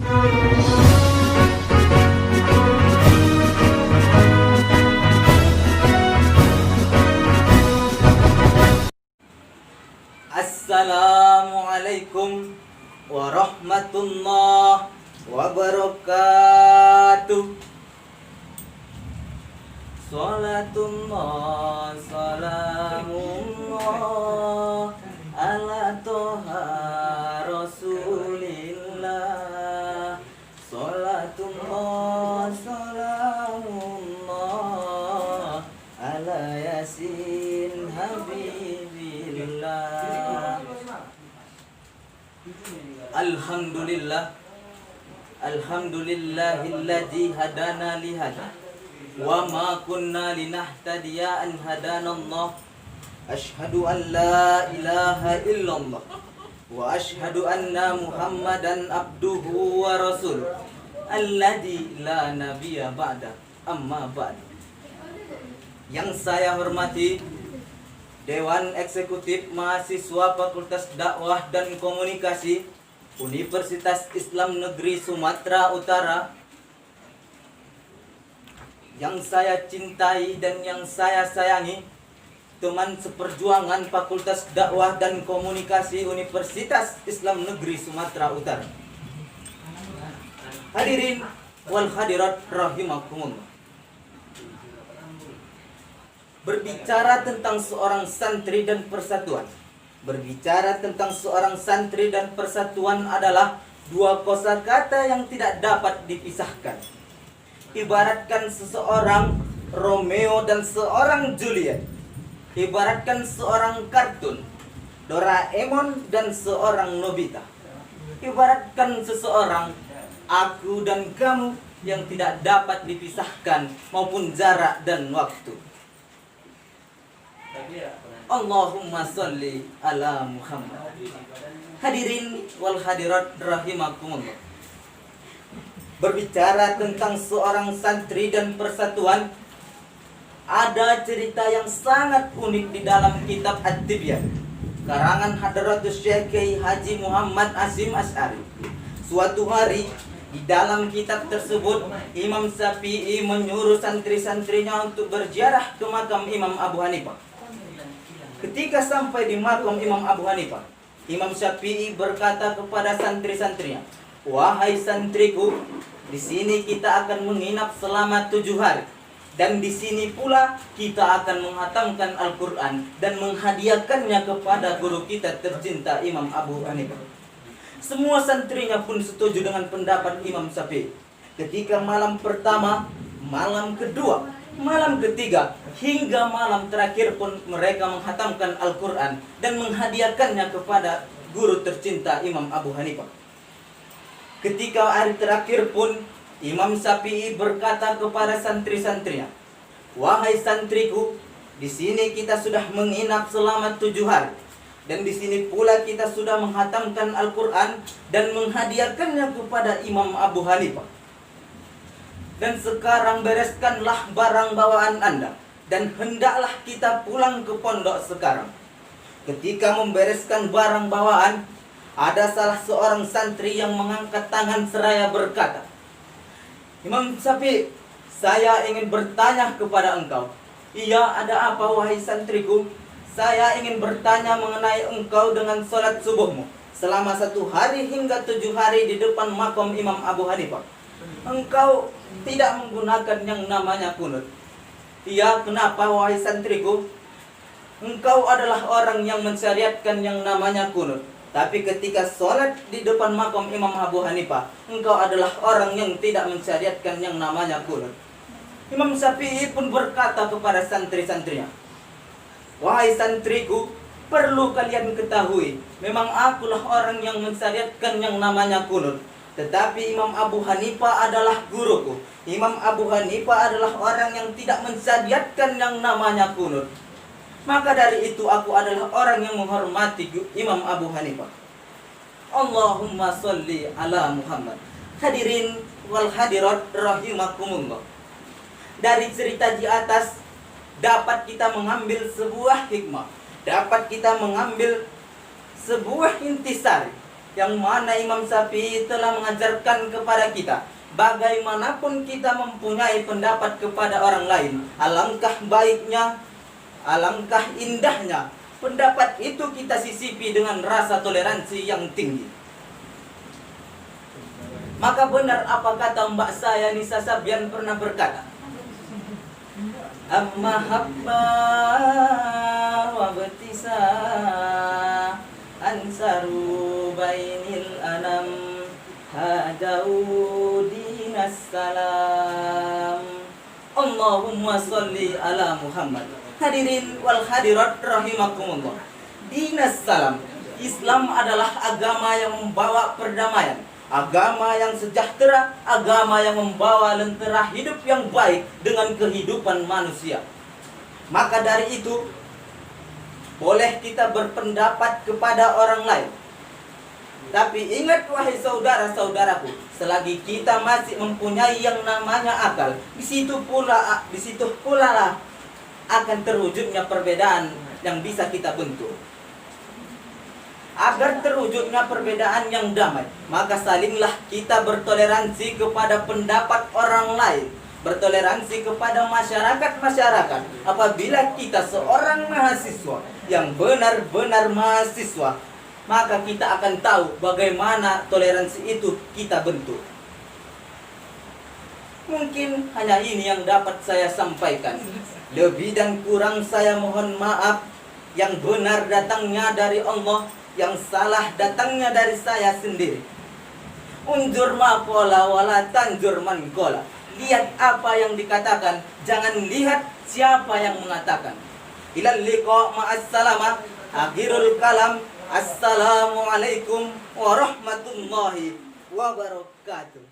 Assalamualaikum warahmatullahi wabarakatuh. Salatullah salamullah ala toha rasulillah. Salatullah salamullah ala yasin habibillah. Alhamdulillahilladzi hadana li hada wa ma kunna linahtadiya an hadanallah. Asyhadu an la ilaha illallah wa asyhadu anna Muhammadan abduhu wa rasul alladzi la nabiyya ba'da, amma ba'd. Yang saya hormati Dewan Eksekutif Mahasiswa Fakultas Dakwah dan Komunikasi Universitas Islam Negeri Sumatera Utara, yang saya cintai dan yang saya sayangi, teman seperjuangan Fakultas Dakwah dan Komunikasi Universitas Islam Negeri Sumatera Utara. Hadirin wal hadirat rahimakumullah. Berbicara tentang seorang santri dan persatuan. Berbicara tentang seorang santri dan persatuan adalah dua kosakata yang tidak dapat dipisahkan. Ibaratkan seseorang Romeo dan seorang Juliet. Ibaratkan seorang kartun Doraemon dan seorang Nobita. Ibaratkan seseorang aku dan kamu yang tidak dapat dipisahkan maupun jarak dan waktu. Allahumma sholli ala Muhammad. Hadirin wal hadirat rahimakumullah. Berbicara tentang seorang santri dan persatuan, ada cerita yang sangat unik di dalam kitab At-Tibyan karangan Hadratus Syekh Kiai Haji Muhammad Hasyim Asy'ari. Suatu hari di dalam kitab tersebut, Imam Syafi'i menyuruh santri-santrinya untuk berziarah ke makam Imam Abu Hanifah. Ketika sampai di makam Imam Abu Hanifah, Imam Syafi'i berkata kepada santri-santrinya, "Wahai santriku, di sini kita akan menginap selama 7 hari. Dan di sini pula kita akan menghatamkan Al-Quran dan menghadiahkannya kepada guru kita tercinta Imam Abu Hanifah." Semua santrinya pun setuju dengan pendapat Imam Syafi'i. Ketika malam pertama, malam kedua, malam ketiga, hingga malam terakhir pun mereka menghatamkan Al-Quran dan menghadiahkannya kepada guru tercinta Imam Abu Hanifah. Ketika hari terakhir pun, Imam Syafi'i berkata kepada santri-santrinya, "Wahai santriku, di sini kita sudah menginap selama 7 hari. Dan di sini pula kita sudah menghatamkan Al-Quran dan menghadiahkannya kepada Imam Abu Hanifah. Dan sekarang bereskanlah barang bawaan Anda, dan hendaklah kita pulang ke pondok sekarang." Ketika membereskan barang bawaan, ada salah seorang santri yang mengangkat tangan seraya berkata, "Imam Syafi'i, saya ingin bertanya kepada engkau." "Iya, ada apa wahai santriku?" "Saya ingin bertanya mengenai engkau dengan sholat subuhmu selama 1 hari hingga 7 hari di depan makom Imam Abu Hanifah. Engkau tidak menggunakan yang namanya kunut." "Iya, kenapa wahai santriku?" "Engkau adalah orang yang mensyariatkan yang namanya kunut. Tapi ketika sholat di depan makom Imam Abu Hanifah, engkau adalah orang yang tidak mensyariatkan yang namanya kunut." Imam Syafi'i pun berkata kepada santri-santrinya, "Wahai santriku, perlu kalian ketahui, memang akulah orang yang mensyariatkan yang namanya kunut. Tetapi Imam Abu Hanifah adalah guruku. Imam Abu Hanifah adalah orang yang tidak mensyariatkan yang namanya kunut. Maka dari itu aku adalah orang yang menghormati Imam Abu Hanifah." Allahumma sholli ala Muhammad. Hadirin wal hadirat rahimakumullah. Dari cerita di atas dapat kita mengambil sebuah hikmah, dapat kita mengambil sebuah intisari, yang mana Imam Syafi'i telah mengajarkan kepada kita, bagaimanapun kita mempunyai pendapat kepada orang lain, alangkah baiknya, alangkah indahnya pendapat itu kita sisipi dengan rasa toleransi yang tinggi. Maka benar apa kata mbak saya Nisa Sabian pernah berkata, amma habba wa betisa ansaru bainil anam hadau dinas salam. Allahumma sholli ala Muhammad. Hadirin wal hadirat rahimakumullah. Dinas salam, Islam adalah agama yang membawa perdamaian, agama yang sejahtera, agama yang membawa lentera hidup yang baik dengan kehidupan manusia. Maka dari itu, boleh kita berpendapat kepada orang lain. Tapi ingat wahai saudara-saudaraku, selagi kita masih mempunyai yang namanya akal, di situ pula lah akan terwujudnya perbedaan yang bisa kita bentuk. Agar terwujudnya perbedaan yang damai, maka salinglah kita bertoleransi kepada pendapat orang lain, bertoleransi kepada masyarakat. Apabila kita seorang mahasiswa yang benar-benar mahasiswa, maka kita akan tahu bagaimana toleransi itu kita bentuk. Mungkin hanya ini yang dapat saya sampaikan. Lebih dan kurang saya mohon maaf. Yang benar datangnya dari Allah, yang salah datangnya dari saya sendiri. Unjur maqala wala tanjur man qala. Lihat apa yang dikatakan, jangan lihat siapa yang mengatakan. Ilal liqa ma'as salama. Akhirul kalam. Assalamualaikum warahmatullahi wabarakatuh.